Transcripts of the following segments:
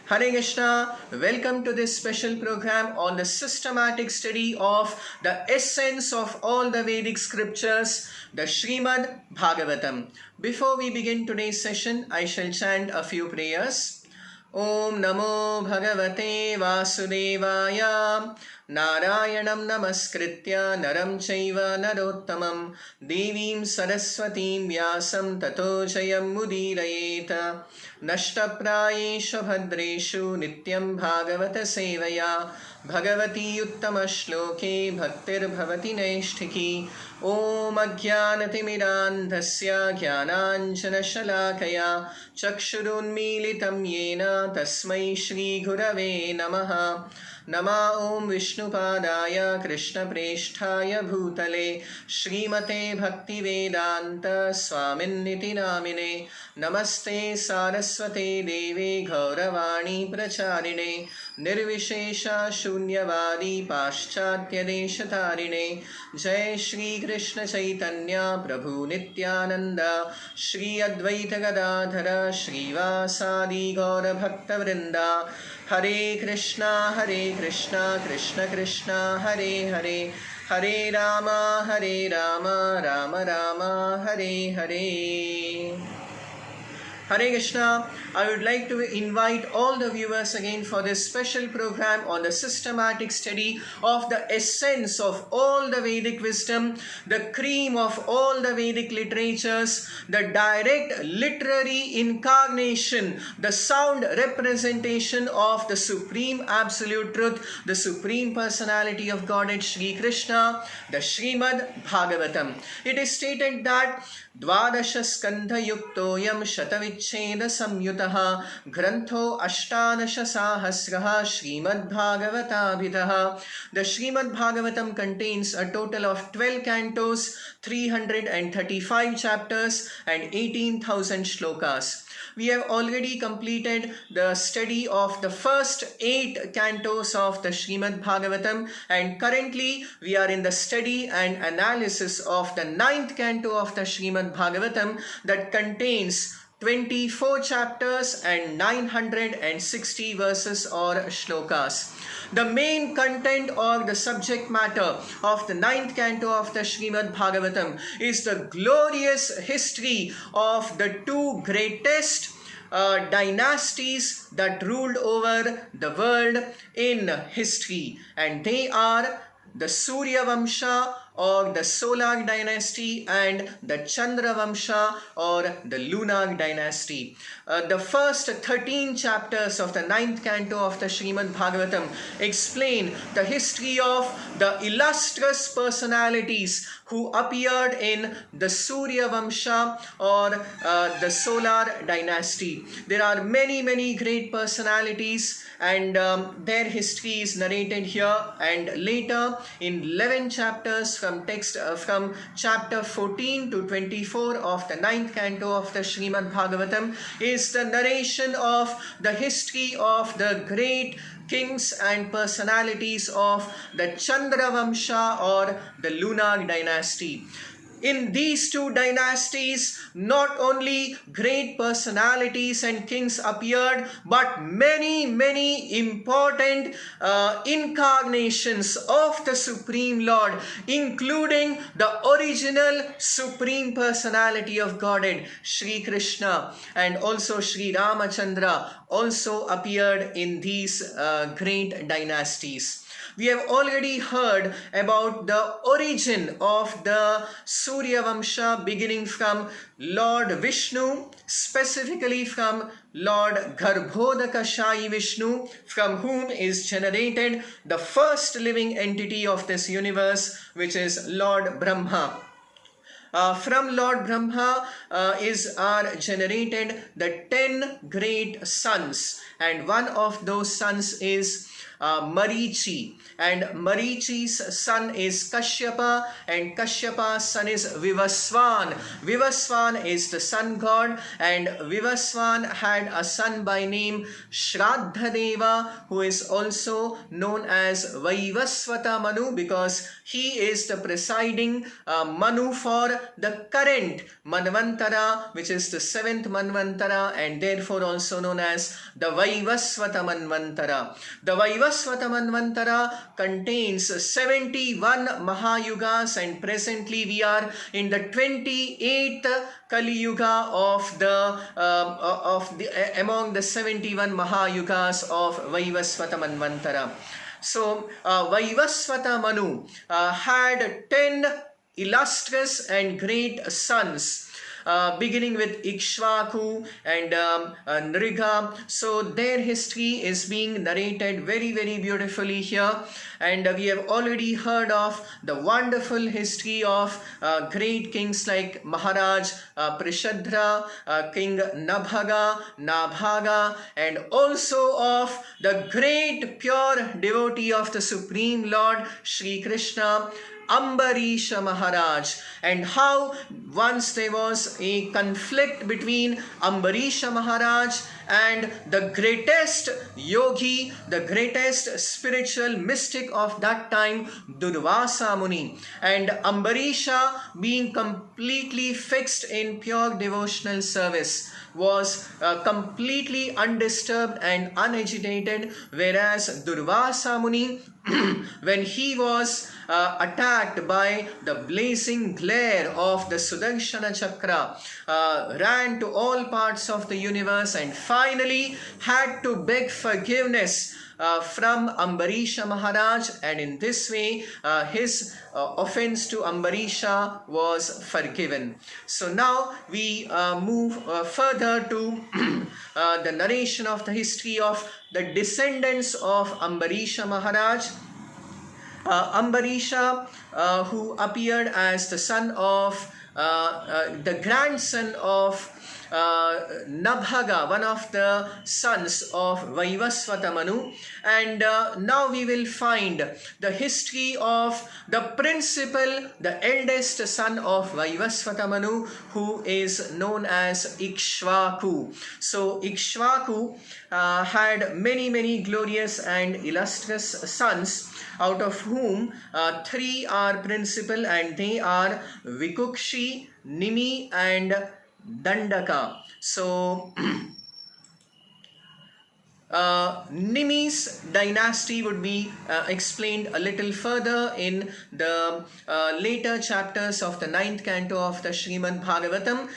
Hare Krishna, welcome to this special program on the systematic study of the essence of all the Vedic scriptures, the Srimad Bhagavatam. Before we begin today's session, I shall chant a few prayers. Om Namo Bhagavate Vasudevaya Narayanam Namaskritya Naram Chaiva Narottamam Devim Saraswatim Vyasam Tato Jayam Mudirayeta Nashtaprayeshu Bhadreshu Nityam Bhagavata Sevaya Bhagavati Uttama Shloke Bhaktir Bhavati Naishtiki Om Ajnanatimirandhasya Jnananjana Shalakaya Chakshurunmilitam Yena Tasmai Shri Gurave Namaha Nama Om Vishnupadaya Krishna Preshthaya Bhutale Srimate Bhaktivedanta Swaminiti Namine Namaste Saraswate Deve Gauravani Pracharine Nirvishesha Shunyavadi Paschatya Deshatarine Jai Shri Krishna Chaitanya Prabhu Nityananda Shri Advaita Gadadhara Shri Vasadi Gaura Bhakta Vrinda Hare Krishna, Krishna Krishna, Hare Hare, Hare Rama, Rama Rama, Hare Hare. Hare Krishna, I would like to invite all the viewers again for this special program on the systematic study of the essence of all the Vedic wisdom, the cream of all the Vedic literatures, the direct literary incarnation, the sound representation of the Supreme Absolute Truth, the Supreme Personality of Godhead Shri Krishna, the Srimad Bhagavatam. It is stated that Dvadasha Skandha Yuktoyam Shatavicheda Samyutaha Grantho Ashtanasha Sahasraha Srimad Bhagavatabhitaha. The Srimad Bhagavatam contains a total of 12 cantos, 335 chapters and 18,000 shlokas. We have already completed the study of the first 8 cantos of the Srimad Bhagavatam, and currently we are in the study and analysis of the 9th canto of the Srimad Bhagavatam that contains 24 chapters and 960 verses or shlokas. The main content or the subject matter of the 9th canto of the Srimad Bhagavatam is the glorious history of the two greatest dynasties that ruled over the world in history, and they are the Surya Vamsha or the Solar Dynasty and the Chandra Vamsha or the Lunar Dynasty. The first 13 chapters of the 9th canto of the Srimad Bhagavatam explain the history of the illustrious personalities who appeared in the Surya Vamsha or the Solar Dynasty. There are many great personalities, and their history is narrated here, and later in 11 chapters from chapter 14 to 24 of the 9th canto of the Srimad Bhagavatam is the narration of the history of the great kings and personalities of the Chandra Vamsha or the Lunar Dynasty. In these two dynasties, not only great personalities and kings appeared, but many important incarnations of the Supreme Lord, including the original Supreme Personality of Godhead, Shri Krishna, and also Shri Ramachandra also appeared in these great dynasties. We have already heard about the origin of the Surya Vamsha, beginning from Lord Vishnu, specifically from Lord Garbhodakashayi Vishnu, from whom is generated the first living entity of this universe, which is Lord Brahma. From Lord Brahma are generated the 10 great sons, and one of those sons is Marichi, and Marichi's son is Kashyapa, and Kashyapa's son is Vivaswan. Vivaswan is the sun god, and Vivaswan had a son by name Shraddhadeva, who is also known as Vaivasvata Manu, because he is the presiding Manu for the current Manvantara, which is the 7th Manvantara, and therefore also known as the Vaivasvata Manvantara. The Vaivasvata Manvantara contains 71 Mahayugas, and presently we are in the 28th Kali Yuga among the 71 Mahayugas of Vaivasvata Manvantara. So Vaivasvata Manu had 10 illustrious and great sons, beginning with Ikshvaku and Nriga. So their history is being narrated very, very beautifully here. And we have already heard of the wonderful history of great kings like Maharaj Prishadra, King Nabhaga, and also of the great pure devotee of the Supreme Lord Shri Krishna, Ambarisha Maharaj, and how once there was a conflict between Ambarisha Maharaj and the greatest yogi, the greatest spiritual mystic of that time, Durvasa Muni. And Ambarisha, being completely fixed in pure devotional service, was completely undisturbed and unagitated, whereas Durvasa Muni, when he was attacked by the blazing glare of the Sudarshana Chakra, ran to all parts of the universe and finally had to beg forgiveness from Ambarisha Maharaj, and in this way his offense to Ambarisha was forgiven. So now we move further to the narration of the history of the descendants of Ambarisha Maharaj. Ambarisha, who appeared as the son of the grandson of Nabhaga, one of the sons of Vaivasvata Manu. And now we will find the history of the principal, the eldest son of Vaivasvata Manu, who is known as Ikshvaku. So Ikshvaku had many glorious and illustrious sons, out of whom 3 are principal, and they are Vikukshi, Nimi, and Dandaka. So Nimi's dynasty would be explained a little further in the later chapters of the 9th canto of the Srimad Bhagavatam.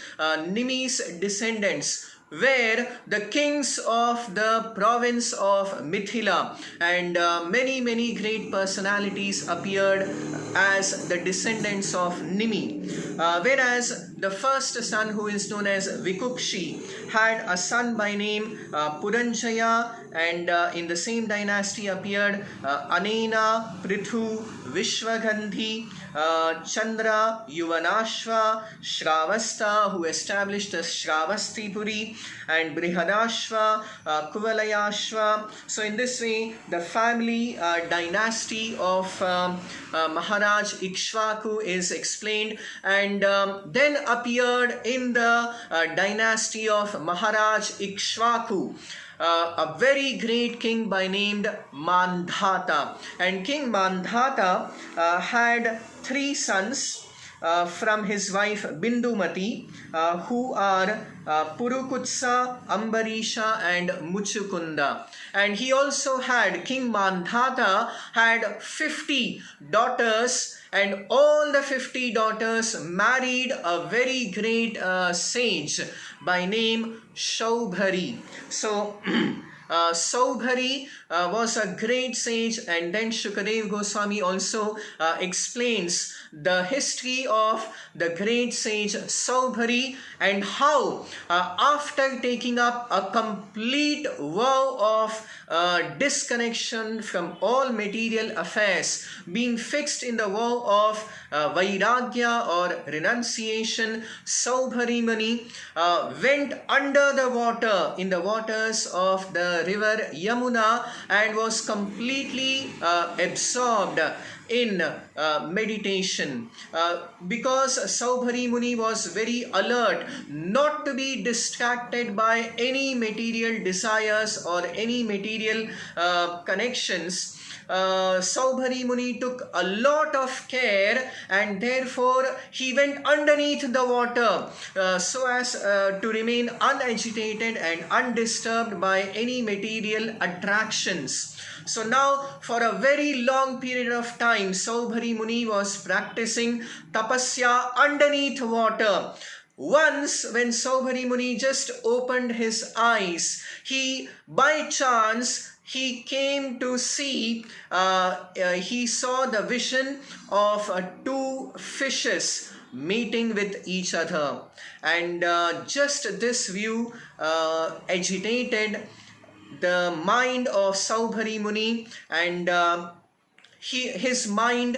Nimi's descendants were the kings of the province of Mithila, and many great personalities appeared as the descendants of Nimi. Whereas the first son, who is known as Vikukshi, had a son by name Puranjaya, and in the same dynasty appeared Anena, Prithu, Vishwagandhi, Chandra, Yuvanashva, Shravasta, who established the Shravastipuri, and Brihadashva, Kuvalayashva. So in this way, the family dynasty of Maharaj Ikshvaku is explained, and then appeared in the dynasty of Maharaj Ikshvaku a very great king by named Mandhata. And King Mandhata had 3 sons from his wife Bindumati, who are Purukutsa, Ambarisha, and Muchukunda. And he also had, King Mandhata had 50 daughters, and all the 50 daughters married a very great sage by name Shaubhari. So Saubhari was a great sage, and then Shukadev Goswami also explains the history of the great sage Saubhari, and how after taking up a complete vow of disconnection from all material affairs, being fixed in the vow of Vairagya or renunciation, Saubhari Muni went under the water, in the waters of the river Yamuna, and was completely absorbed in meditation, because Saubhari Muni was very alert not to be distracted by any material desires or any material connections. Saubhari Muni took a lot of care, and therefore he went underneath the water so as to remain unagitated and undisturbed by any material attractions. So now for a very long period of time, Saubhari Muni was practicing tapasya underneath water. Once, when Saubhari Muni just opened his eyes, he by chance he came to see, he saw the vision of two fishes meeting with each other, and just this view agitated the mind of Saubhari Muni, and his mind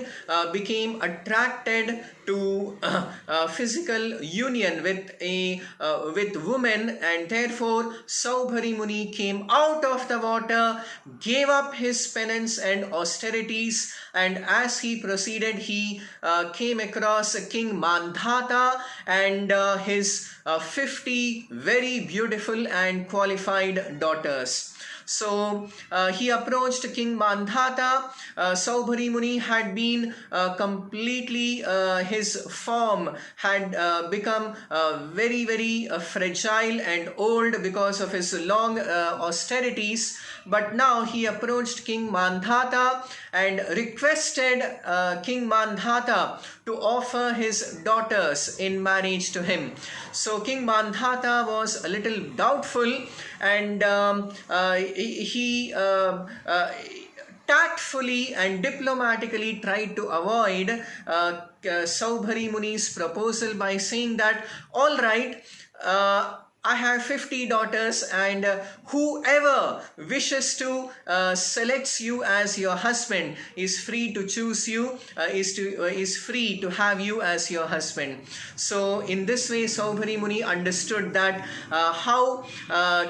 became attracted to physical union with women, and therefore Saubhari Muni came out of the water, gave up his penance and austerities, and as he proceeded he came across King Mandhata and his 50 very beautiful and qualified daughters. So he approached King Mandhata. Saubhari Muni had been completely, his form had become very fragile and old because of his long austerities. But now he approached King Mandhata and requested King Mandhata to offer his daughters in marriage to him. So King Mandhata was a little doubtful, and he tactfully and diplomatically tried to avoid Saubhari Muni's proposal by saying that, all right, I have 50 daughters, and whoever wishes to selects you as your husband is free to choose you, is free to have you as your husband. So in this way, Saubhari Muni understood that how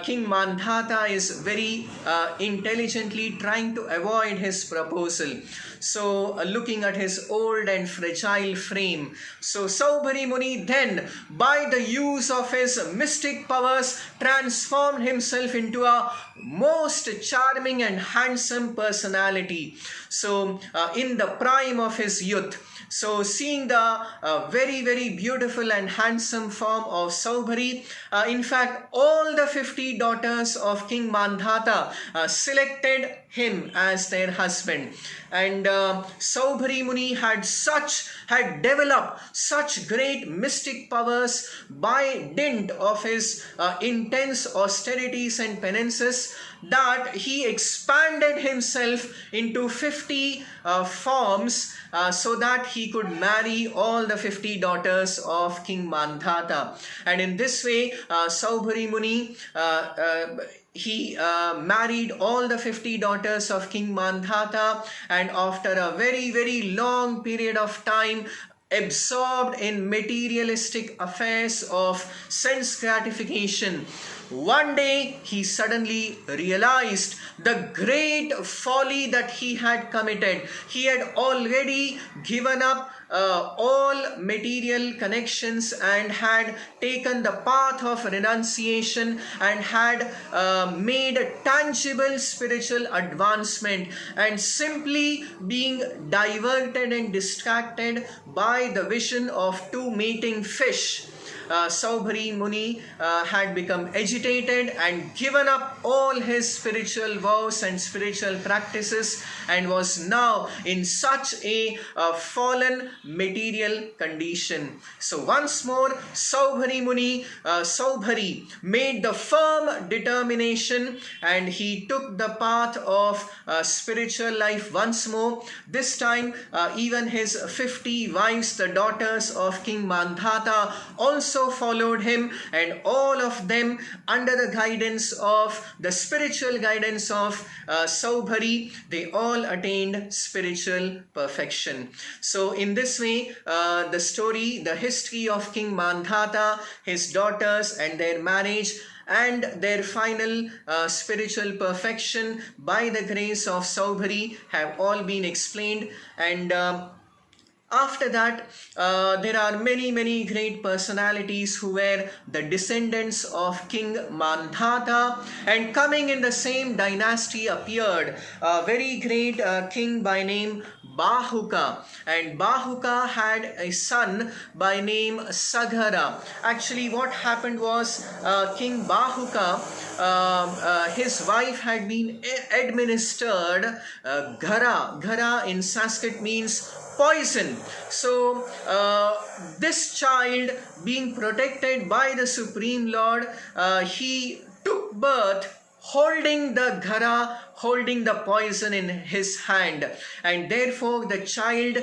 King Mandhata is very intelligently trying to avoid his proposal. So looking at his old and fragile frame, so Saubhari Muni then, by the use of his mystic powers, transformed himself into a most charming and handsome personality. So in the prime of his youth, so seeing the very beautiful and handsome form of Saubhari, in fact all the 50 daughters of King Mandhata selected him as their husband. And Saubhari Muni had developed such great mystic powers by dint of his intense austerities and penances, that he expanded himself into 50 forms so that he could marry all the 50 daughters of King Mandhata. And in this way, Saubhari Muni he married all the 50 daughters of King Mandhata, and after a very long period of time, absorbed in materialistic affairs of sense gratification, one day he suddenly realized the great folly that he had committed. He had already given up all material connections and had taken the path of renunciation and had made a tangible spiritual advancement, and simply being diverted and distracted by the vision of two mating fish, Saubhari Muni had become agitated and given up all his spiritual vows and spiritual practices, and was now in such a fallen material condition. So once more, Saubhari Muni, Saubhari made the firm determination, and he took the path of spiritual life once more. This time even his 50 wives, the daughters of King Mandhata, also followed him, and all of them, under the guidance of the spiritual guidance of Saubhari, they all attained spiritual perfection. So in this way, the history of King Mandhata, his daughters and their marriage, and their final spiritual perfection by the grace of Saubhari have all been explained. And after that, there are many great personalities who were the descendants of King Mandhata, and coming in the same dynasty appeared a very great king by name Bahuka, and Bahuka had a son by name Saghara. Actually, what happened was King Bahuka, his wife had been administered Ghara. Ghara in Sanskrit means poison. So this child, being protected by the Supreme Lord, he took birth holding the ghara, holding the poison in his hand, and therefore the child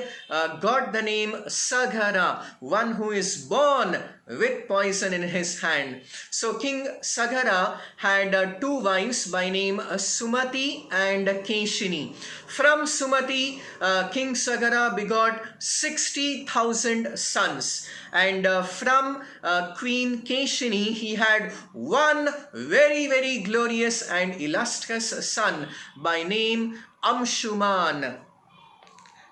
got the name Saghara, one who is born with poison in his hand. So King Saghara had two wives by name Sumati and Keshini. From Sumati, King Saghara begot 60,000 sons, and from Queen Keshini he had one very glorious and illustrious son by name Amshuman.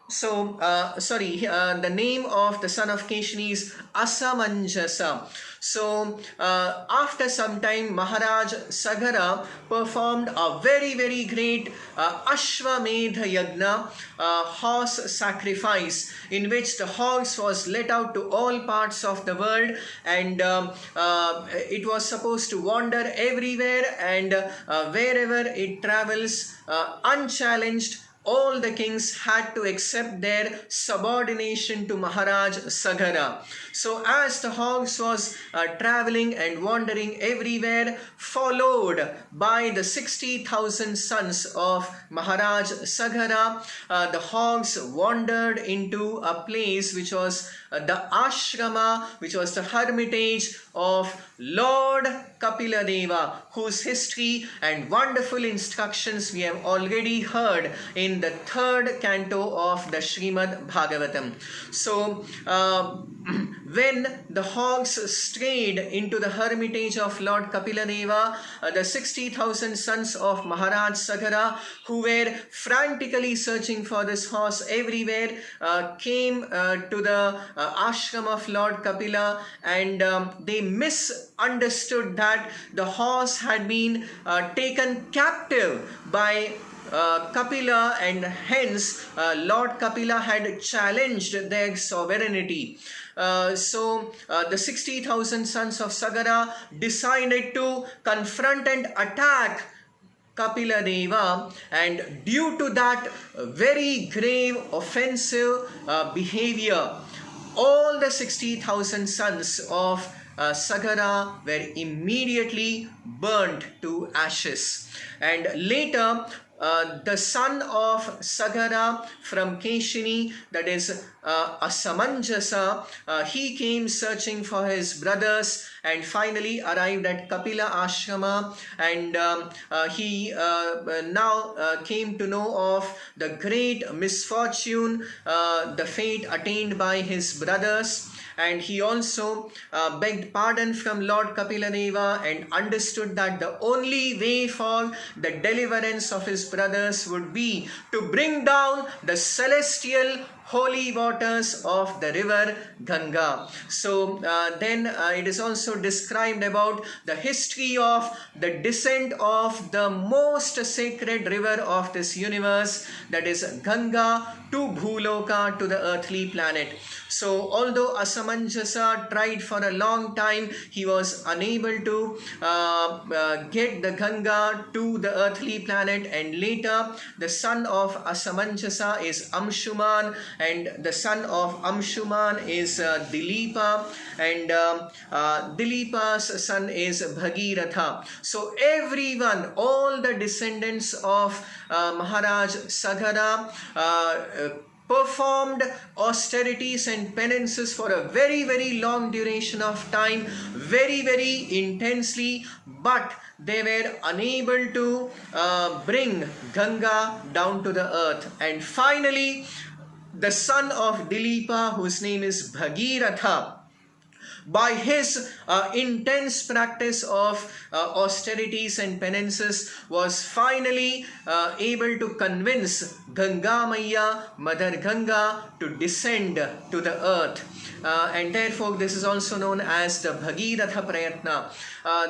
So, the name of the son of Keshini is Asamanjasa. So, after some time, Maharaj Saghara performed a very great Ashwamedha Yagna, horse sacrifice, in which the horse was let out to all parts of the world, and it was supposed to wander everywhere, and wherever it travels unchallenged, all the kings had to accept their subordination to Maharaj Saghara. So as the horse was traveling and wandering everywhere, followed by the 60,000 sons of Maharaj Saghara, the horse wandered into a place which was the ashrama, which was the hermitage of Lord Kapila Deva, whose history and wonderful instructions we have already heard in the third canto of the Srimad Bhagavatam. So, when the horse strayed into the hermitage of Lord Kapila Deva, the 60,000 sons of Maharaj Saghara, who were frantically searching for this horse everywhere, came to the ashram of Lord Kapila, and they misunderstood that the horse had been taken captive by Kapila, and hence Lord Kapila had challenged their sovereignty. So the 60,000 sons of Saghara decided to confront and attack Kapila Deva, and due to that very grave offensive behavior, all the 60,000 sons of Saghara were immediately burnt to ashes. And later, the son of Saghara from Keshini, that is Asamanjasa, he came searching for his brothers and finally arrived at Kapila Ashrama, and he now came to know of the great misfortune, the fate attained by his brothers. And he also begged pardon from Lord Kapila Deva and understood that the only way for the deliverance of his brothers would be to bring down the celestial holy waters of the river Ganga. So then it is also described about the history of the descent of the most sacred river of this universe, that is Ganga, to Bhuloka, to the earthly planet. So although Asamanjasa tried for a long time, he was unable to get the Ganga to the earthly planet, and later the son of Asamanjasa is Amshuman, and the son of Amshuman is Dilipa, and Dilipa's son is Bhagiratha. So everyone, all the descendants of Maharaj Saghara performed austerities and penances for a very long duration of time, very intensely, but they were unable to bring Ganga down to the earth. And finally, the son of Dilipa, whose name is Bhagiratha, by his intense practice of austerities and penances, was finally able to convince Ganga Maya, Mother Ganga, to descend to the earth. And therefore this is also known as the Bhagiratha Prayatna.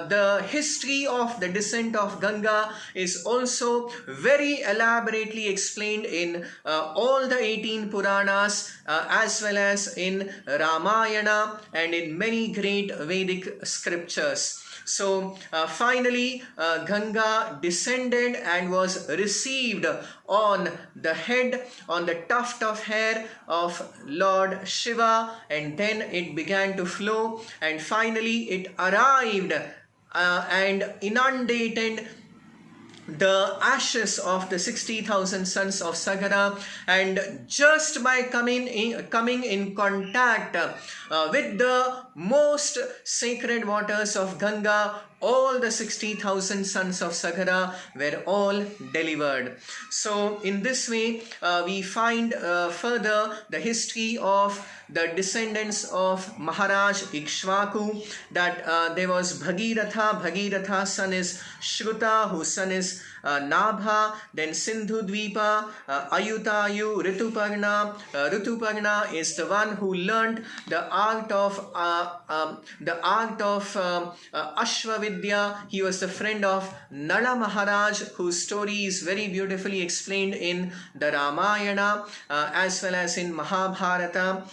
The history of the descent of Ganga is also very elaborately explained in all the 18 Puranas, as well as in Ramayana and in many great Vedic scriptures. So finally Ganga descended and was received on the head, on the tuft of hair of Lord Shiva, and then it began to flow, and finally it arrived and inundated the ashes of the 60,000 sons of Sagara, and just by coming in contact with the most sacred waters of Ganga, all the 60,000 sons of Sagara were all delivered. So in this way we find further the history of the descendants of Maharaj Ikshvaku, that there was Bhagiratha. Bhagiratha's son is Shruta, whose son is Nabha, then Sindhu Dvipa, Ayutayu, Rituparna. Rituparna is the one who learned the art of Ashvavidya. He was the friend of Nala Maharaj, whose story is very beautifully explained in the Ramayana as well as in Mahabharata.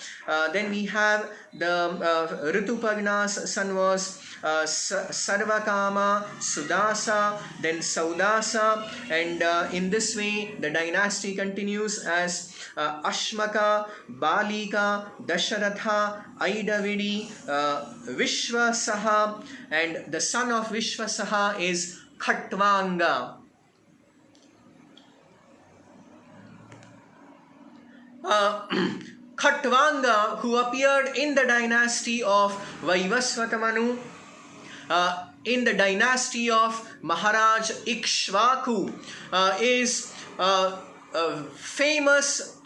Then we have the Rituparna's son was Sarvakama, Sudasa, then Saudasa, and in this way the dynasty continues as Ashmaka, Balika, Dasharatha, Aidavidi, Vishwasaha, and the son of Vishwasaha is Khatvanga. Khatvanga, who appeared in the dynasty of Vaivasvatamanu, in the dynasty of Maharaj Ikshvaku, is famous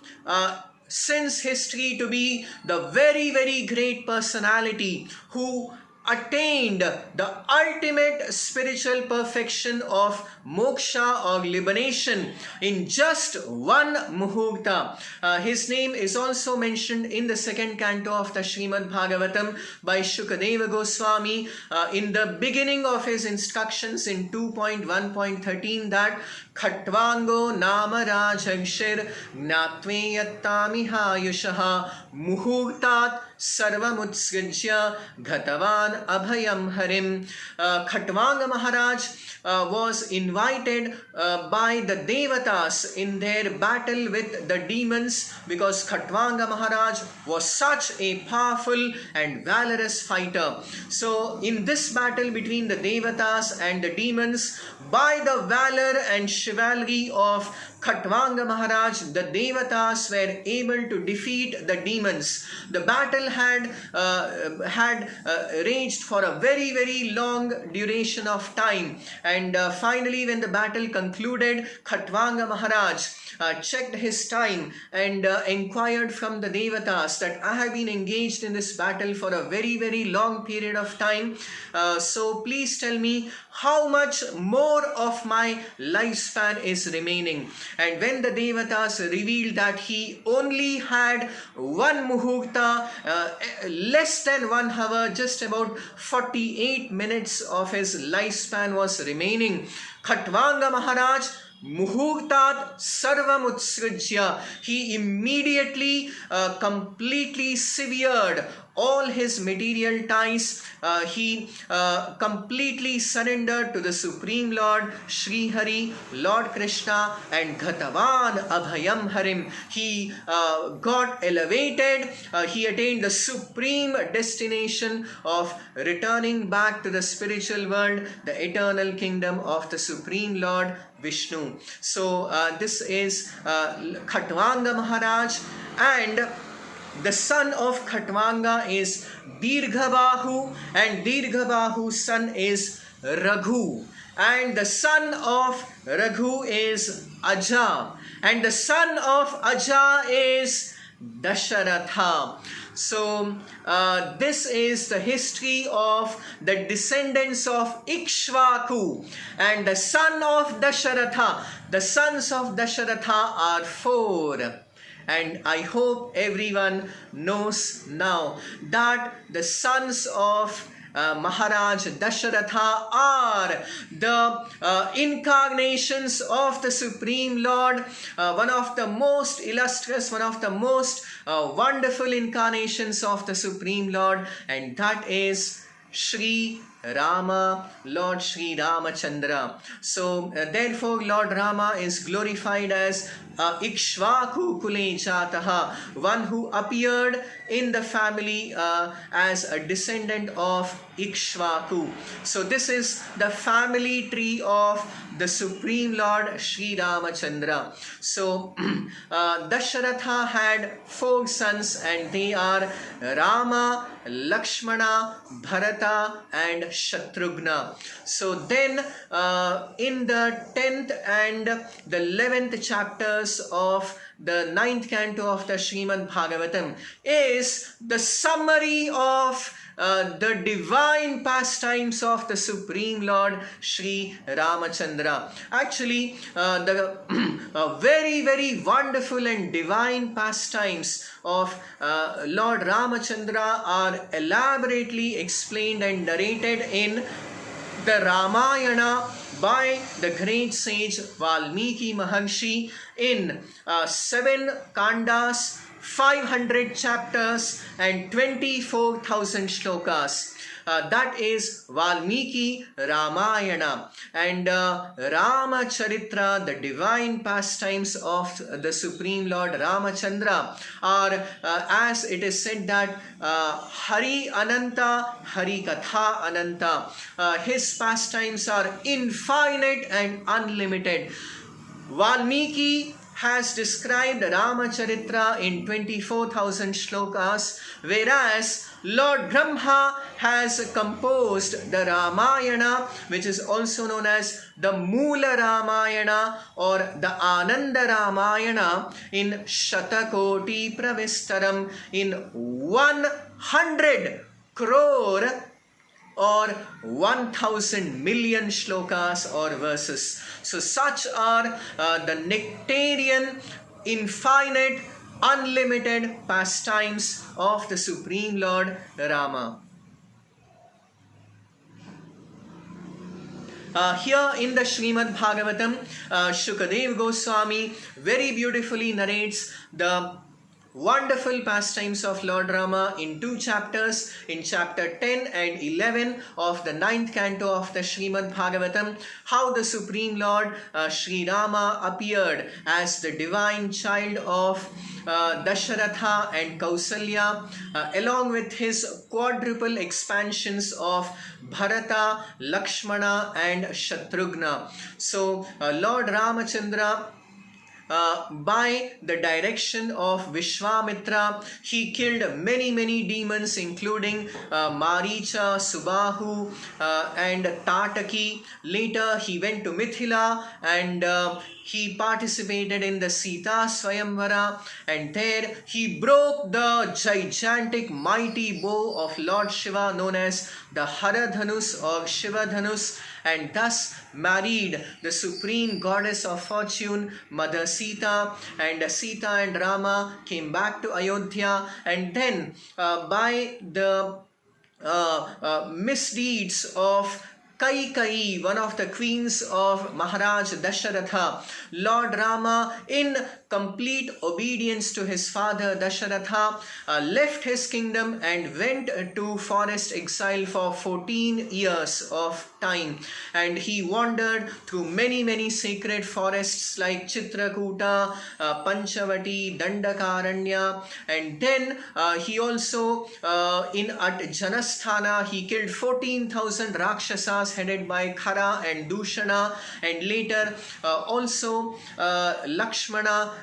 since history to be the very, very great personality who attained the ultimate spiritual perfection of moksha or liberation in just one muhurta. His name is also mentioned in the second canto of the Srimad Bhagavatam by Shukadeva Goswami in the beginning of his instructions in 2.1.13, that Khatvango nama rajagshir gnatveyattami hayushaha muhurtat sarvamutsrajya ghatavan abhayam harim. Khatvanga Maharaj was invited by the Devatas in their battle with the demons, because Khatvanga Maharaj was such a powerful and valorous fighter. So in this battle between the Devatas and the demons, by the valor and chivalry of Khatvanga Maharaj, the Devatas were able to defeat the demons. The battle had raged for a very, very long duration of time, and finally when the battle concluded, Khatvanga Maharaj checked his time and inquired from the Devatas that I have been engaged in this battle for a very, very long period of time. So please tell me how much more of my lifespan is remaining. And when the Devatas revealed that he only had one muhurta, less than 1 hour, just about 48 minutes of his lifespan was remaining, Khatvanga Maharaj Muhurtat Sarvam Utsrajya, he immediately completely severed all his material ties. He completely surrendered to the Supreme Lord Sri Hari, Lord Krishna, and Ghatavan Abhayam Harim. He got elevated. He attained the supreme destination of returning back to the spiritual world, the eternal kingdom of the Supreme Lord Vishnu. So this is Khatvanga Maharaj, and the son of Khatvanga is Dirghabahu, and Dirghabahu's son is Raghu, and the son of Raghu is Aja, and the son of Aja is Dasharatha. So this is the history of the descendants of Ikshvaku and the son of Dasharatha. The sons of Dasharatha are 4. And I hope everyone knows now that the sons of Maharaj Dasharatha are the incarnations of the Supreme Lord, one of the most illustrious, one of the most wonderful incarnations of the Supreme Lord, and that is Sri Rama, Lord Sri Ramachandra. So therefore Lord Rama is glorified as Ikshvaku Kule Jataha, one who appeared in the family as a descendant of Ikshvaku. So this is the family tree of the Supreme Lord Sri Ramachandra. So Dasharatha had 4 sons, and they are Rama, Lakshmana, Bharata and Shatrughna. So then in the 10th and the 11th chapters of the 9th canto of the Srimad Bhagavatam is the summary of the divine pastimes of the Supreme Lord Sri Ramachandra. Actually, the very, very wonderful and divine pastimes of Lord Ramachandra are elaborately explained and narrated in the Ramayana by the great sage Valmiki Maharshi in 7 kandas, 500 chapters and 24,000 shlokas. That is Valmiki Ramayana. And Ramacharitra, the divine pastimes of the Supreme Lord Ramachandra, are as it is said that Hari Ananta, Hari Katha Ananta. His pastimes are infinite and unlimited. Valmiki has described Ramacharitra in 24,000 shlokas, whereas Lord Brahma has composed the Ramayana, which is also known as the Moola Ramayana or the Ananda Ramayana, in Shatakoti Pravistaram, in 100 crore or 1,000 million shlokas or verses. So such are the nectarian, infinite, unlimited pastimes of the Supreme Lord Rama. Here in the Srimad Bhagavatam, Shukadeva Goswami very beautifully narrates the wonderful pastimes of Lord Rama in 2 chapters, in chapter 10 and 11 of the 9th canto of the Srimad Bhagavatam, how the Supreme Lord Sri Rama appeared as the divine child of Dasharatha and Kausalya, along with his quadruple expansions of Bharata, Lakshmana and Shatrughna. So Lord Ramachandra, by the direction of Vishwamitra, he killed many demons, including Maricha, Subahu and Tataki. Later he went to Mithila and he participated in the Sita Swayamvara, and there he broke the gigantic mighty bow of Lord Shiva known as the Haradhanus or Shiva Dhanus, and thus married the supreme goddess of fortune, Mother Sita, and Sita and Rama came back to Ayodhya. And then by the misdeeds of Kaikeyi, one of the queens of Maharaj Dasharatha, Lord Rama, in complete obedience to his father Dasharatha, left his kingdom and went to forest exile for 14 years of time, and he wandered through many sacred forests like Chitrakuta, Panchavati, Dandakaranya, and then he also at Janasthana he killed 14,000 Rakshasas headed by Khara and Dushana, and later also Lakshmana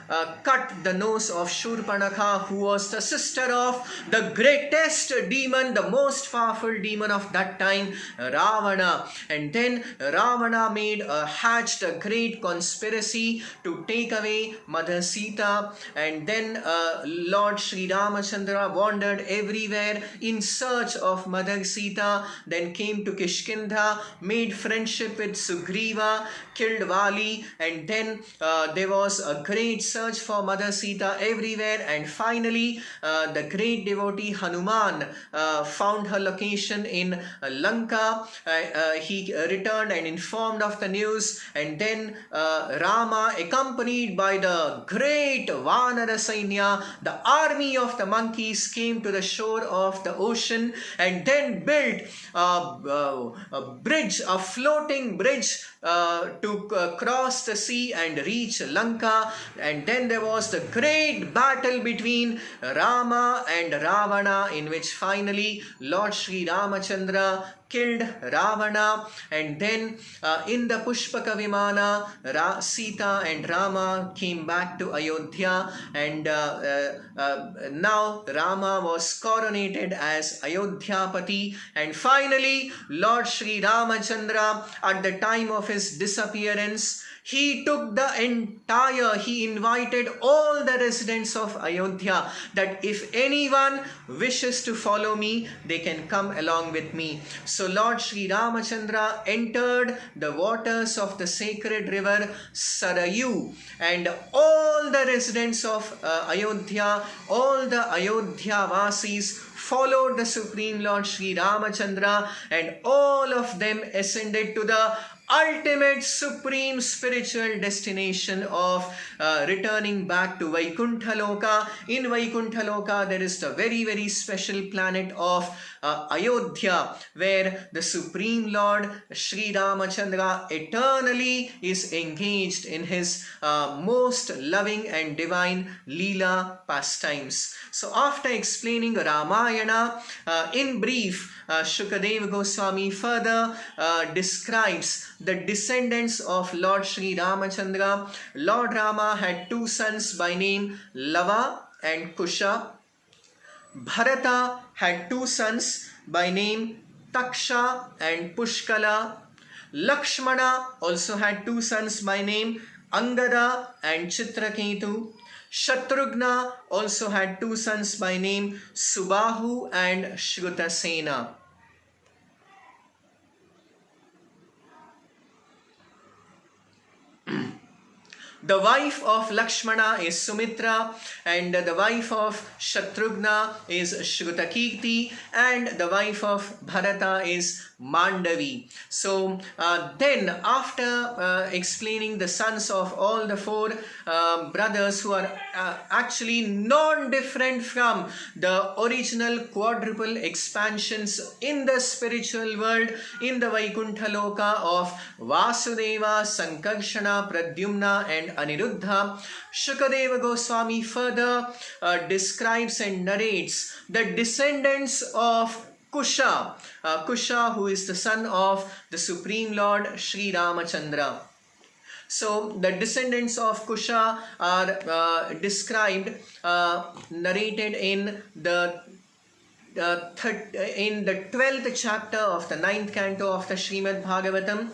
cut the nose of Shurpanakha, who was the sister of the greatest demon, the most powerful demon of that time, Ravana. and then Ravana hatched a great conspiracy to take away Mother Sita, and then Lord Sri Ramachandra wandered everywhere in search of Mother Sita, then came to Kishkindha, made friendship with Sugriva, killed Vali, and then there was a great search for Mother Sita everywhere, and finally the great devotee Hanuman found her location in Lanka. He returned and informed of the news, and then Rama, accompanied by the great Vanara Sainya, the army of the monkeys, came to the shore of the ocean and then built a bridge, a floating bridge to cross the sea and reach Lanka. And then there was the great battle between Rama and Ravana, in which finally Lord Sri Ramachandra killed Ravana, and then in the Pushpaka Vimana, Sita and Rama came back to Ayodhya, and now Rama was coronated as Ayodhyapati, and finally Lord Sri Ramachandra, at the time of his disappearance, he invited all the residents of Ayodhya that if anyone wishes to follow me, they can come along with me. So Lord Sri Ramachandra entered the waters of the sacred river Sarayu, and all the residents of Ayodhya, all the Ayodhya Vasis followed the Supreme Lord Sri Ramachandra, and all of them ascended to the ultimate supreme spiritual destination of returning back to Vaikuntha Loka. In Vaikuntha Loka, there is the very, very special planet of Ayodhya, where the Supreme Lord Sri Ramachandra eternally is engaged in his most loving and divine Leela pastimes. So after explaining Ramayana in brief, Shukadeva Goswami further describes the descendants of Lord Sri Ramachandra. Lord Rama had two sons by name Lava and Kusha. Bharata had two sons by name Taksha and Pushkala. Lakshmana also had two sons by name Angada and Chitraketu. Shatrughna also had two sons by name Subahu and Shrutasena. The wife of Lakshmana is Sumitra, and the wife of Shatrughna is Shrutakirti, and the wife of Bharata is Mandavi. So then after explaining the sons of all the four brothers who are actually non-different from the original quadruple expansions in the spiritual world, in the Vaikuntha Loka of Vasudeva, Sankarshana, Pradyumna and Aniruddha, Shukadeva Goswami further describes and narrates the descendants of Kusha, Kusha, who is the son of the Supreme Lord Sri Ramachandra. So the descendants of Kusha are described, narrated in the 12th chapter of the 9th canto of the Srimad Bhagavatam.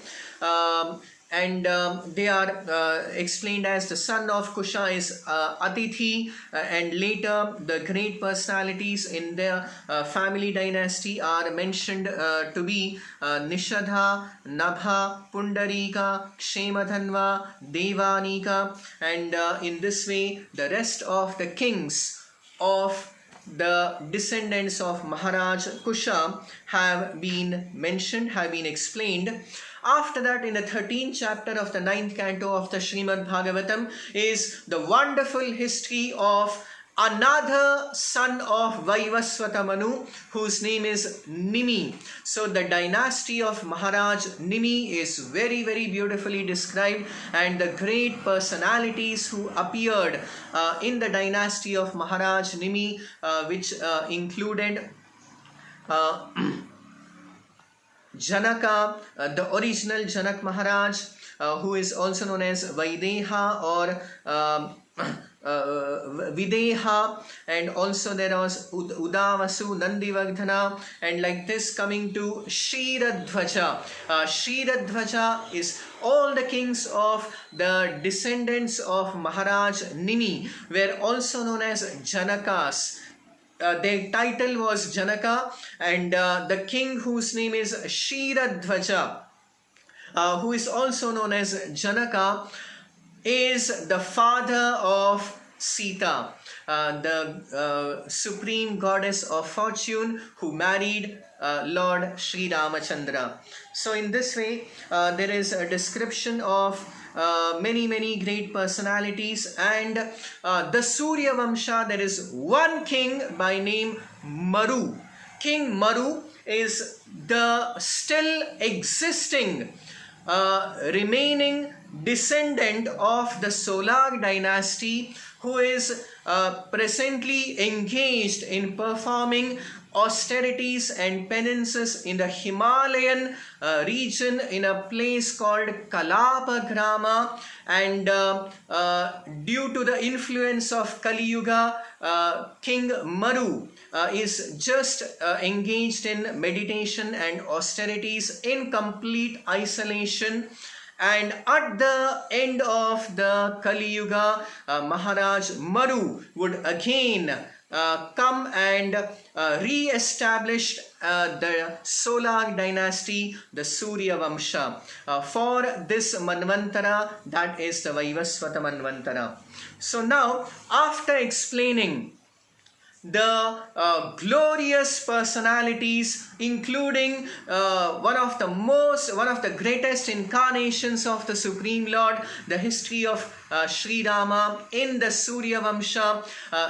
And they are explained as the son of Kusha is Atithi, and later the great personalities in their family dynasty are mentioned to be Nishadha, Nabha, Pundarika, Kshemadhanva, Devanika, and in this way the rest of the kings of the descendants of Maharaj Kusha have been mentioned, have been explained. After that, in the 13th chapter of the 9th canto of the Srimad Bhagavatam is the wonderful history of another son of Vaivasvata Manu, whose name is Nimi. So the dynasty of Maharaj Nimi is very, very beautifully described, and the great personalities who appeared in the dynasty of Maharaj Nimi, which included Janaka, the original Janak Maharaj, who is also known as Vaideha or Videha, and also there was Udavasu, Nandivardhana, and like this coming to Kshiradhvaja. Kshiradhvaja is all the kings of the descendants of Maharaj Nimi were also known as Janakas. Their title was Janaka, and the king whose name is Kshiradhvaja, who is also known as Janaka, is the father of Sita, the supreme goddess of fortune who married Lord Sri Ramachandra. So in this way, there is a description of many great personalities, and the Surya Vamsha, there is one king by name Maru. King Maru is the still existing remaining descendant of the Solar dynasty, who is presently engaged in performing austerities and penances in the Himalayan region in a place called Kalapagrama, and due to the influence of Kali Yuga, King Maru is just engaged in meditation and austerities in complete isolation. And at the end of the Kali Yuga, Maharaj Maru would again come and re-establish the Solar dynasty, the Surya Vamsha, for this Manvantara, that is the Vaivasvata Manvantara. So now, after explaining the glorious personalities, including one of the greatest incarnations of the Supreme Lord, the history of Sri Rama in the Surya Vamsha,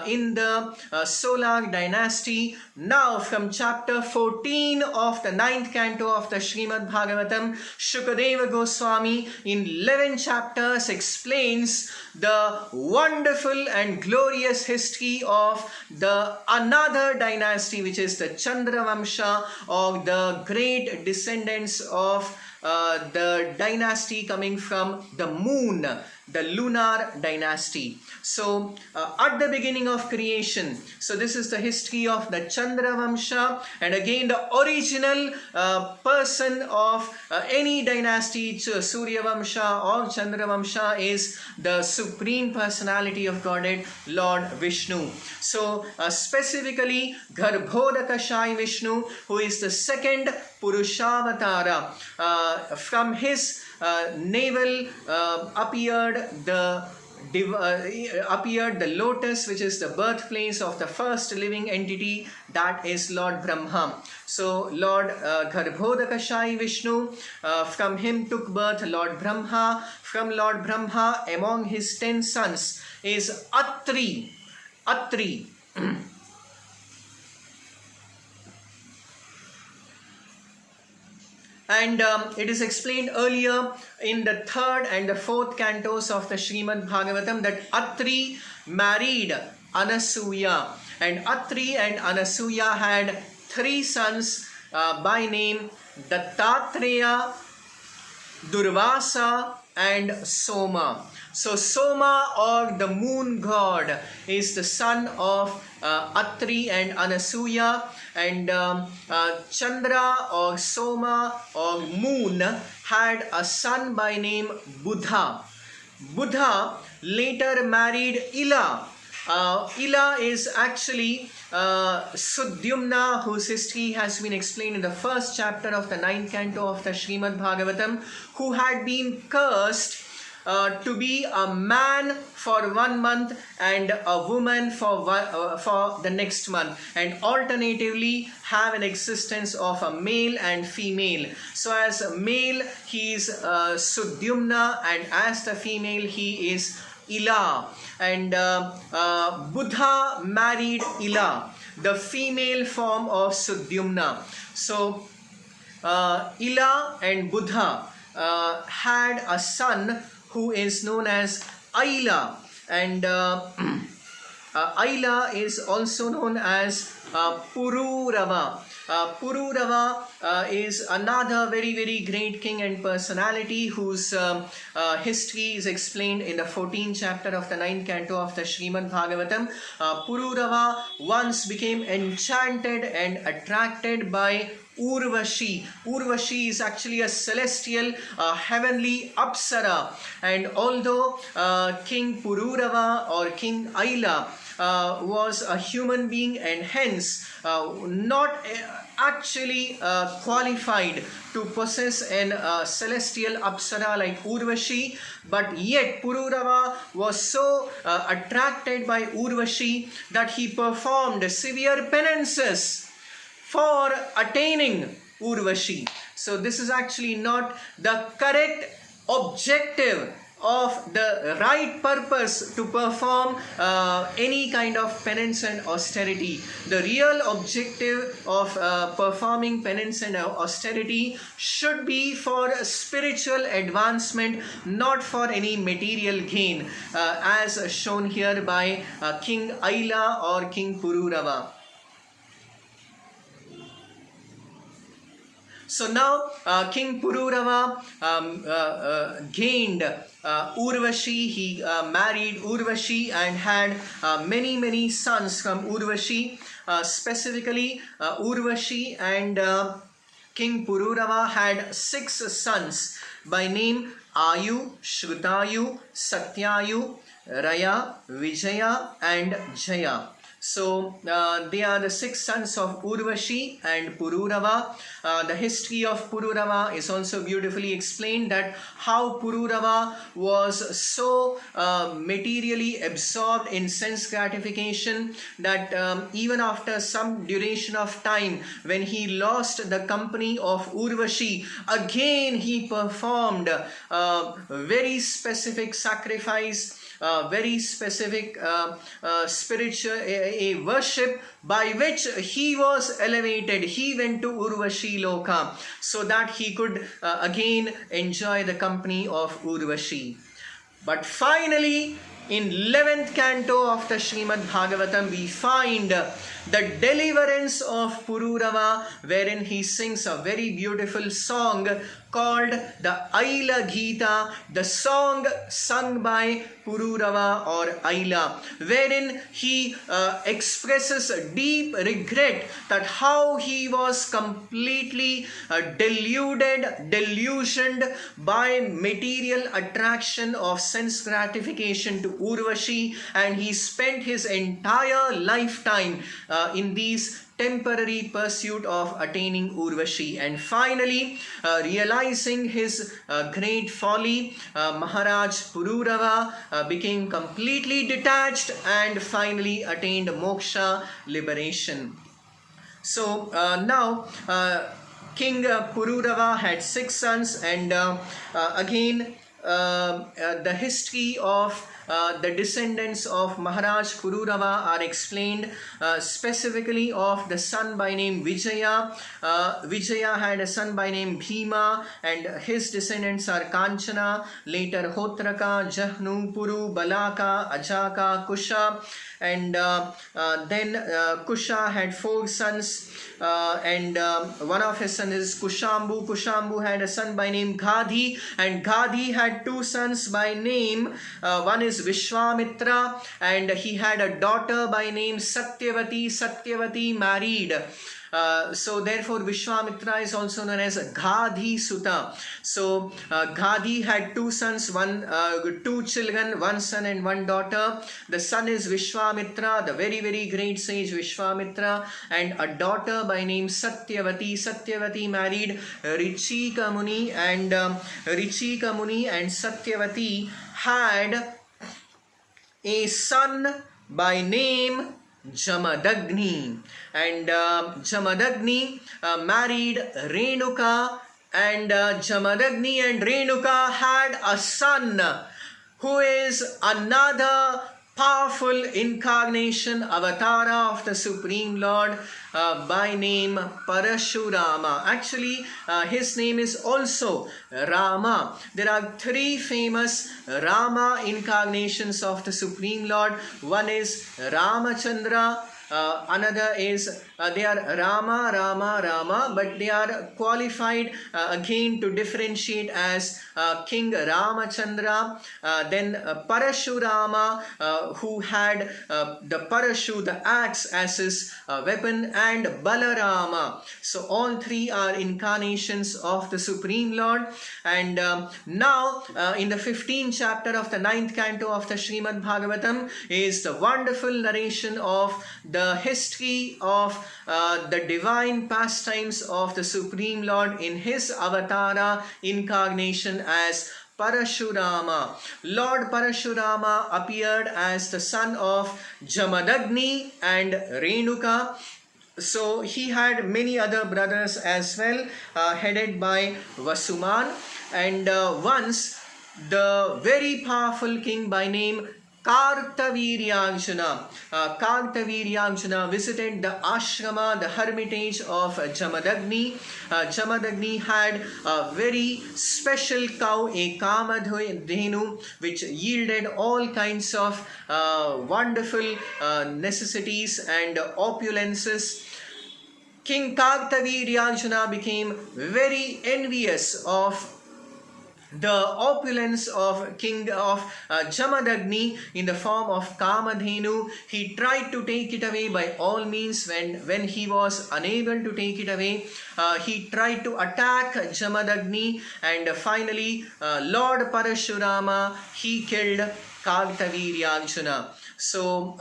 in the Solar dynasty. Now from chapter 14 of the 9th canto of the Srimad Bhagavatam, Shukadeva Goswami in 11 chapters explains the wonderful and glorious history of the another dynasty, which is the Chandra Vamsha, or the great descendants of the dynasty coming from the moon, the lunar dynasty. So at the beginning of creation, so this is the history of the Chandra Vamsha, and again the original person of any dynasty, Surya Vamsha or Chandra Vamsha, is the supreme personality of Godhead, Lord Vishnu. So specifically Garbhodakashai Vishnu, who is the second Purushavatara, from his navel appeared the lotus, which is the birthplace of the first living entity, that is Lord Brahma. So Lord Garbhodakashai Vishnu, from him took birth Lord Brahma. From Lord Brahma, among his 10 sons is Atri. And it is explained earlier in the 3rd and the 4th cantos of the Srimad Bhagavatam that Atri married Anasuya, and Atri and Anasuya had 3 sons by name Dattatreya, Durvasa and Soma. So Soma, or the moon god, is the son of Atri and Anasuya, and Chandra or Soma or moon had a son by name Buddha. Buddha later married Ila. Ila is actually Sudyumna, whose history has been explained in the 1st chapter of the 9th canto of the Srimad Bhagavatam, who had been cursed to be a man for 1 month and a woman for the next month, and alternatively have an existence of a male and female. So as a male he is Sudyumna, and as the female he is Ila. And Buddha married Ila, the female form of Sudyumna. So Ila and Buddha had a son who is known as Aila, and Aila is also known as Pururava. Pururava is another very, very great king and personality whose history is explained in the 14th chapter of the 9th canto of the Srimad Bhagavatam. Pururava once became enchanted and attracted by Urvashi. Urvashi is actually a celestial, heavenly Apsara. And although King Pururava or King Aila was a human being and hence not actually qualified to possess an celestial Apsara like Urvashi, but yet Pururava was so attracted by Urvashi that he performed severe penances for attaining Urvashi. So this is actually not the correct objective of the right purpose to perform any kind of penance and austerity. The real objective of performing penance and austerity should be for spiritual advancement, not for any material gain, as shown here by King Aila or King Pururava. So now King Pururava gained Urvashi. He married Urvashi and had many sons from Urvashi. Specifically Urvashi and King Pururava had 6 sons by name Ayu, Shrutayu, Satyayu, Raya, Vijaya and Jaya. So they are the 6 sons of Urvashi and Pururava. The history of Pururava is also beautifully explained, that how Pururava was so materially absorbed in sense gratification that even after some duration of time, when he lost the company of Urvashi, again he performed very specific sacrifice, very specific spiritual a worship by which he was elevated. He went to Urvashi Loka so that he could again enjoy the company of Urvashi. But finally, in 11th canto of the Srimad Bhagavatam, we find the deliverance of Pururava, wherein he sings a very beautiful song called the Aila Gita, the song sung by Pururava or Aila, wherein he expresses deep regret that how he was completely delusioned by material attraction of sense gratification to Urvashi, and he spent his entire lifetime in these temporary pursuit of attaining Urvashi. And finally, realizing his great folly, Maharaj Pururava became completely detached and finally attained moksha, liberation. So now King Pururava had 6 sons, and again the history of the descendants of Maharaj Pururava are explained, specifically of the son by name Vijaya. Vijaya had a son by name Bhima, and his descendants are Kanchana, later Hotraka, Jahnu, Puru, Balaka, Ajaka, Kusha, and then Kusha had 4 sons, and one of his sons is Kushambu. Kushambu had a son by name Gadhi, and Gadhi had 2 sons by name, one is Vishwamitra, and he had a daughter by name Satyavati. Satyavati married. So therefore Vishwamitra is also known as Gadhi Sutta. So Gadhi had 2 sons, 2 children, 1 son and 1 daughter. The son is Vishwamitra, the very great sage Vishwamitra, and a daughter by name Satyavati. Satyavati married Richika Muni, and Richika Muni and Satyavati had a son by name Jamadagni, and Jamadagni married Renuka, and Jamadagni and Renuka had a son who is another powerful incarnation, avatara of the Supreme Lord, by name Parashurama. Actually, his name is also Rama. There are 3 famous Rama incarnations of the Supreme Lord. One is Ramachandra, Another is they are Rama, Rama, Rama, but they are qualified again to differentiate as King Ramachandra, then Parashurama, who had the Parashu, the axe, as his weapon, and Balarama. So all three are incarnations of the Supreme Lord. And now in the 15th chapter of the 9th canto of the Srimad Bhagavatam is the wonderful narration of the history of the divine pastimes of the Supreme Lord in his avatara incarnation as Parashurama. Lord Parashurama appeared as the son of Jamadagni and Renuka. So he had many other brothers as well, headed by Vasuman. And once the very powerful king by name Kartaviryanjana visited the ashrama, the hermitage of Jamadagni. Jamadagni had a very special cow, a Kamadhenu, which yielded all kinds of wonderful necessities and opulences. King Kartaviryanjana became very envious of the opulence of king of Jamadagni in the form of Kamadhenu. He tried to take it away by all means. When he was unable to take it away, he tried to attack Jamadagni, and finally Lord Parashurama, he killed Kartaviryanjana. So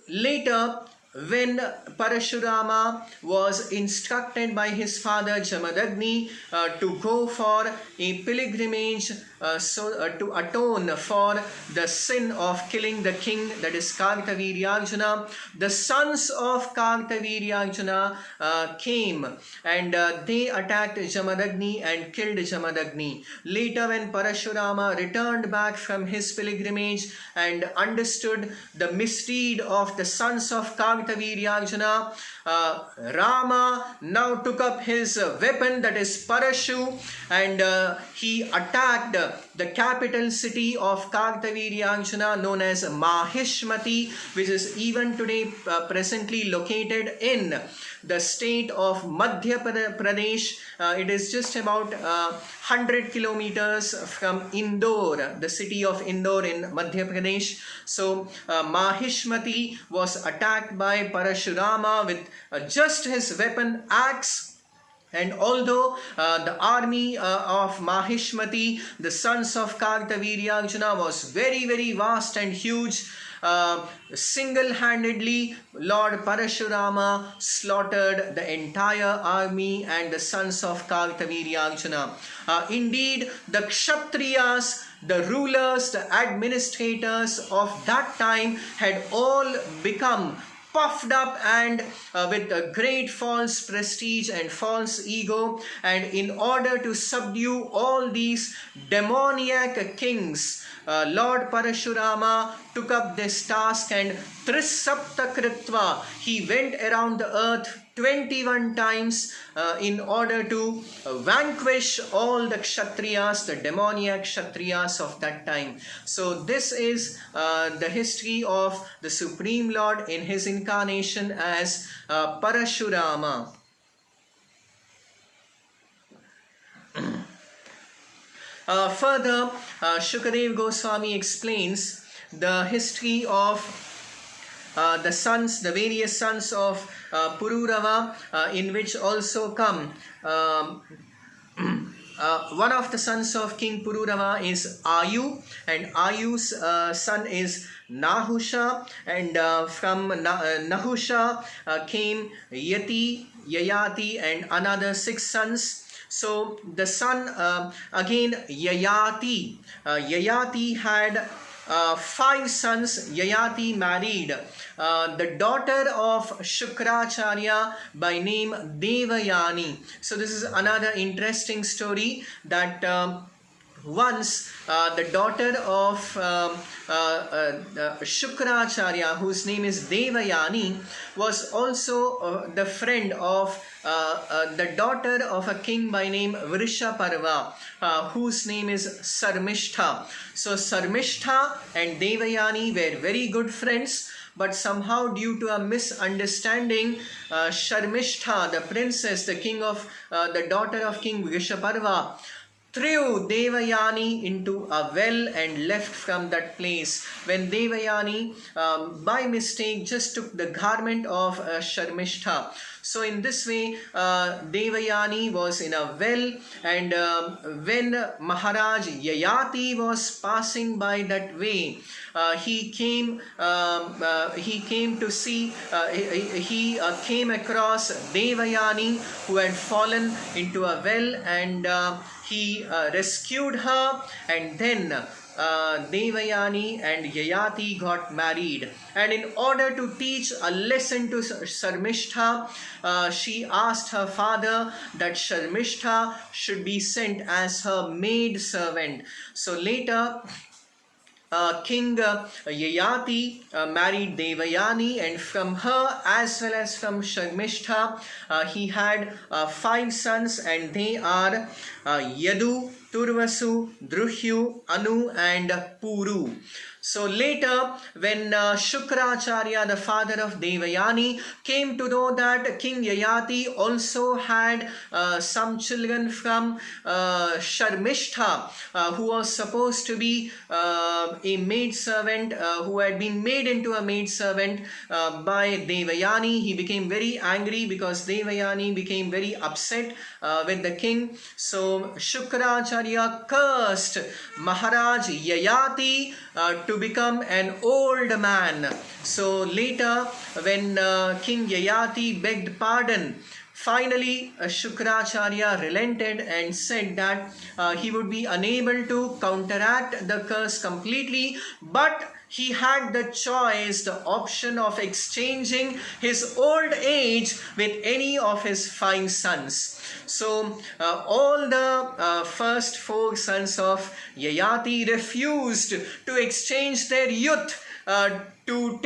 later, when Parashurama was instructed by his father Jamadagni to go for a pilgrimage to atone for the sin of killing the king, that is Kartaviryanjana, the sons of Kartaviryanjana came and they attacked Jamadagni and killed Jamadagni. Later, when Parashurama returned back from his pilgrimage and understood the misdeed of the sons of Kartaviryanjana, Rama now took up his weapon, that is Parashu, and he attacked the capital city of Kartaviryanjana known as Mahishmati, which is even today presently located in the state of Madhya Pradesh. It is just about 100 kilometers from Indore, the city of Indore in Madhya Pradesh. So Mahishmati was attacked by Parashurama with just his weapon axe. And although the army of Mahishmati, the sons of Kartaviryanjana, was very, very vast and huge, single-handedly Lord Parashurama slaughtered the entire army and the sons of Kartaviryanjana. Indeed, the Kshatriyas, the rulers, the administrators of that time had all become puffed up and with a great false prestige and false ego, and in order to subdue all these demoniac kings, Lord Parashurama took up this task, and Trisapta Kritva, he went around the earth 21 times in order to vanquish all the Kshatriyas, the demoniac Kshatriyas of that time. So this is the history of the Supreme Lord in his incarnation as Parashurama. Further, Shukadev Goswami explains the history of the various sons of Pururava, in which also come one of the sons of King Pururava is Ayu, and Ayu's son is Nahusha, and from Nahusha came Yati, Yayati, and another 6 sons. So the son again Yayati, Yayati had 5 sons. Yayati married the daughter of Shukracharya by name Devayani. So this is another interesting story that once the daughter of Shukracharya, whose name is Devayani, was also the friend of the daughter of a king by name Vrishaparva, whose name is Sarmishtha. So Sarmishtha and Devayani were very good friends. but somehow due to a misunderstanding, Sharmishtha, the princess, the daughter of King Vrishaparva, threw Devayani into a well and left from that place. When Devayani by mistake just took the garment of Sharmishtha. So in this way, Devayani was in a well, and when Maharaj Yayati was passing by that way, he came to see, he came across Devayani, who had fallen into a well, and he rescued her, and then Devayani and Yayati got married. And in order to teach a lesson to Sharmishtha, she asked her father that Sharmishtha should be sent as her maid servant. So later, King Yayati married Devayani, and from her as well as from Sharmishtha, he had 5 sons, and they are Yadu, Turvasu, Druhyu, Anu and Puru. So later, when Shukracharya, the father of Devayani, came to know that King Yayati also had some children from Sharmishtha, who was supposed to be a maid servant, who had been made into a maid servant by Devayani, he became very angry because Devayani became very upset with the king. So Shukracharya cursed Maharaj Yayati to become an old man. So later, when King Yayati begged pardon, finally Shukracharya relented and said that he would be unable to counteract the curse completely, but he had the choice, the option of exchanging his old age with any of his 5 sons. So all the first 4 sons of Yayati refused to exchange their youth, to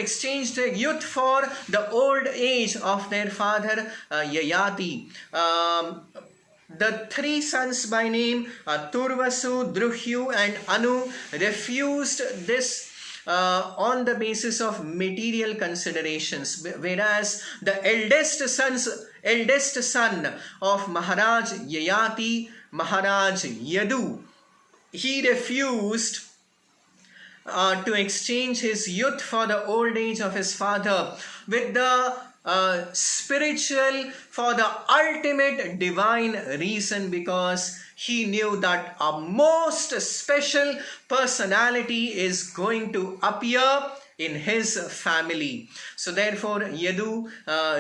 exchange their youth for the old age of their father Yayati. The 3 sons by name, Turvasu, Druhyu and Anu, refused this on the basis of material considerations, whereas the eldest son of Maharaj Yayati, Maharaj Yadu, he refused to exchange his youth for the old age of his father with the spiritual, for the ultimate divine reason, because he knew that a most special personality is going to appear in his family. So therefore Yadu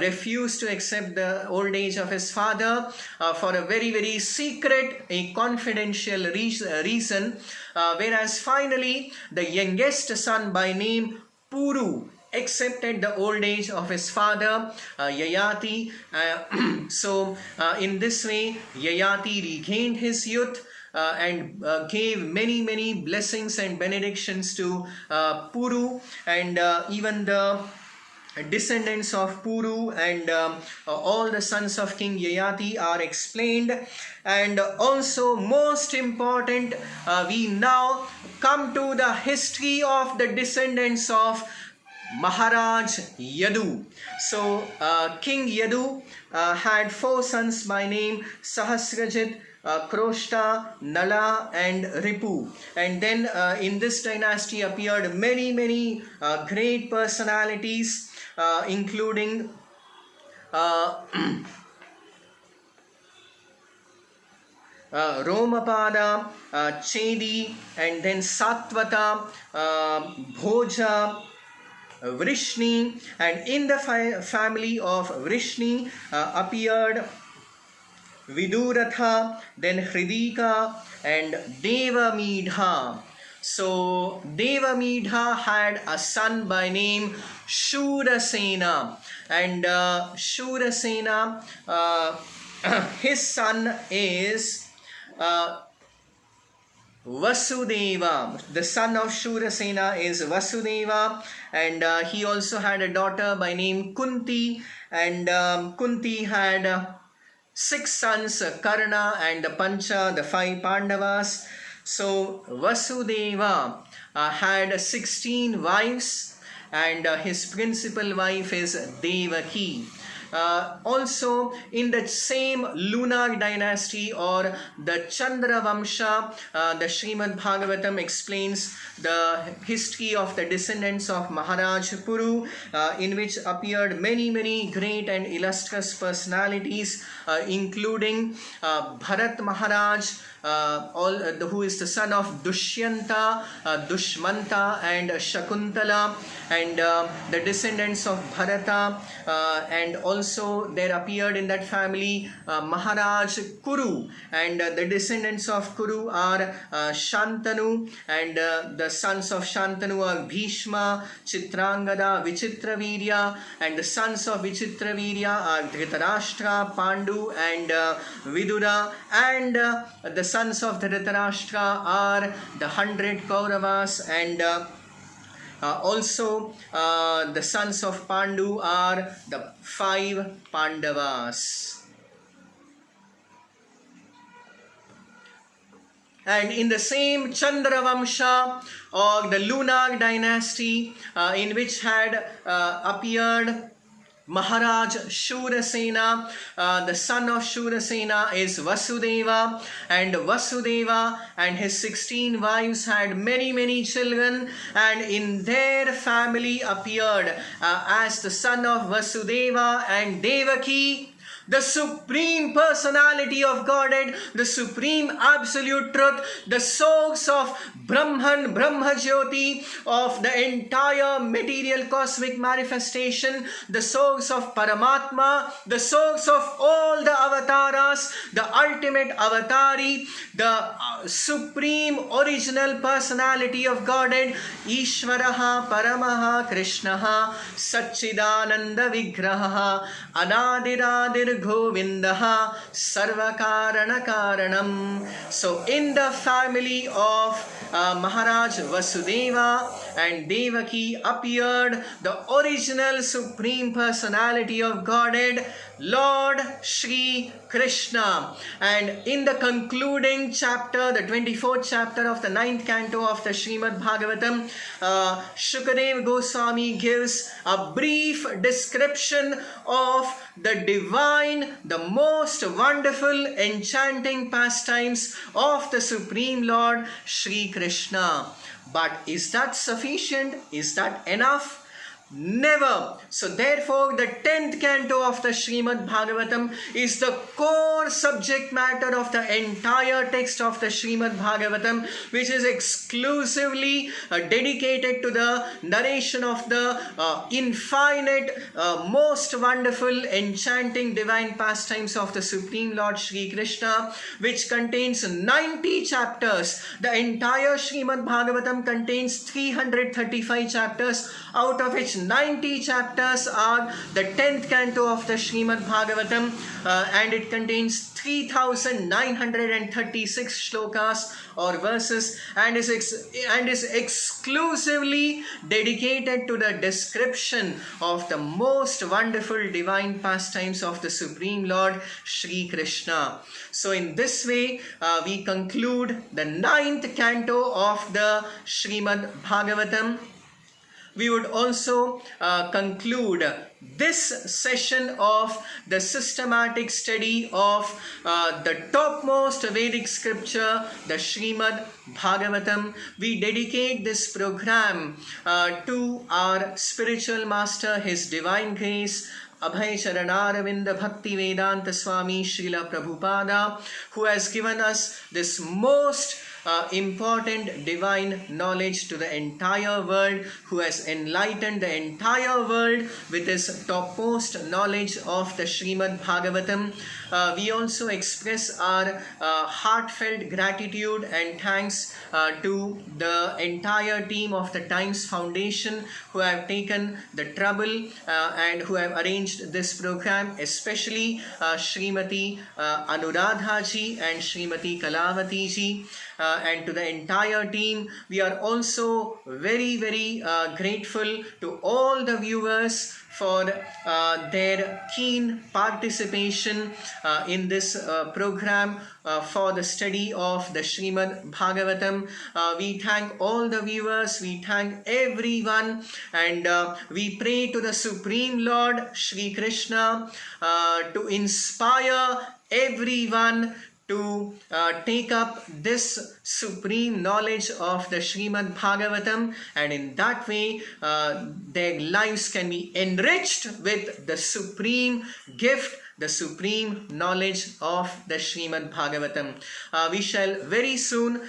refused to accept the old age of his father for a very, very secret, a confidential reason, whereas finally the youngest son by name Puru accepted the old age of his father Yayati. So in this way Yayati regained his youth and gave many blessings and benedictions to Puru, and even the descendants of Puru and all the sons of King Yayati are explained. And also, most important, we now come to the history of the descendants of Maharaj Yadu. So King Yadu had 4 sons by name Sahasrajit, Kroshta, Nala and Ripu. And then in this dynasty appeared many great personalities, including Romapada, Chedi, and then Satvata, Bhoja, Vrishni, and in the family of Vrishni appeared Viduratha, then Hridika and Devamidha. So Devamidha had a son by name Shurasena, and Shurasena, his son is Vasudeva. The son of Shurasena is Vasudeva, and he also had a daughter by name Kunti, and Kunti had 6 sons, Karna and Pancha, the 5 Pandavas. So Vasudeva had 16 wives, and his principal wife is Devaki. Also in the same lunar dynasty or the Chandra Vamsha, the Srimad Bhagavatam explains the history of the descendants of Maharaj Kuru, in which appeared many great and illustrious personalities, including Bharat Maharaj, who is the son of Dushyanta, Dushmanta and Shakuntala, and the descendants of Bharata, and also there appeared in that family Maharaj Kuru, and the descendants of Kuru are Shantanu, and the sons of Shantanu are Bhishma, Chitrangada, Vichitravirya, and the sons of Vichitravirya are Dhritarashtra, Pandu and Vidura, and the sons of Dhritarashtra are the 100 Kauravas, and also the sons of Pandu are the 5 Pandavas. And in the same Chandra Vamsha or the lunar dynasty, in which had appeared Maharaj Shurasena, the son of Shurasena is Vasudeva, and Vasudeva and his 16 wives had many children, and in their family appeared as the son of Vasudeva and Devaki, the Supreme Personality of Godhead, the Supreme Absolute Truth, the source of Brahman, Brahmajyoti, of the entire material cosmic manifestation, the source of Paramatma, the source of all the avatars, the ultimate avatari, the Supreme Original Personality of Godhead, Ishvaraha Paramaha Krishnaha Satchidananda Vigraha Anadiradir Govindaha Sarvakarana Karanam. So in the family of Maharaj Vasudeva and Devaki appeared the original Supreme Personality of Godhead, Lord Shri Krishna. And in the concluding chapter, the 24th chapter of the 9th canto of the Srimad Bhagavatam, Shukadeva Goswami gives a brief description of the divine, the most wonderful, enchanting pastimes of the Supreme Lord Shri Krishna. But is that sufficient? Is that enough? Never. So therefore the 10th canto of the Srimad Bhagavatam is the core subject matter of the entire text of the Srimad Bhagavatam, which is exclusively dedicated to the narration of the infinite, most wonderful, enchanting divine pastimes of the Supreme Lord Shri Krishna, which contains 90 chapters. The entire Srimad Bhagavatam contains 335 chapters, out of which 90 chapters are the 10th canto of the Srimad Bhagavatam, and it contains 3936 shlokas or verses, and is exclusively dedicated to the description of the most wonderful divine pastimes of the Supreme Lord Shri Krishna. So in this way we conclude the 9th canto of the Srimad Bhagavatam. We would also conclude this session of the systematic study of the topmost Vedic scripture, the Srimad Bhagavatam. We dedicate this program to our spiritual master, His Divine Grace, Abhay Charanaravinda Bhakti Vedanta Swami Srila Prabhupada, who has given us this most important divine knowledge to the entire world, who has enlightened the entire world with his topmost knowledge of the Srimad Bhagavatam. We also express our heartfelt gratitude and thanks to the entire team of the Times Foundation, who have taken the trouble and who have arranged this program, especially Srimati Anuradha ji and Srimati Kalavati ji. And to the entire team, we are also very grateful to all the viewers for their keen participation in this program for the study of the Srimad Bhagavatam. We thank all the viewers, we thank everyone, and we pray to the Supreme Lord Shri Krishna to inspire everyone to take up this supreme knowledge of the Srimad Bhagavatam, and in that way their lives can be enriched with the supreme gift, the supreme knowledge of the Srimad Bhagavatam. We shall very soon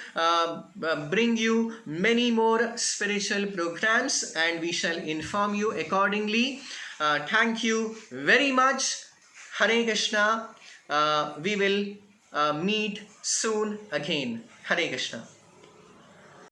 bring you many more spiritual programs, and we shall inform you accordingly. Thank you very much. Hare Krishna. We will meet soon again. Hare Krishna.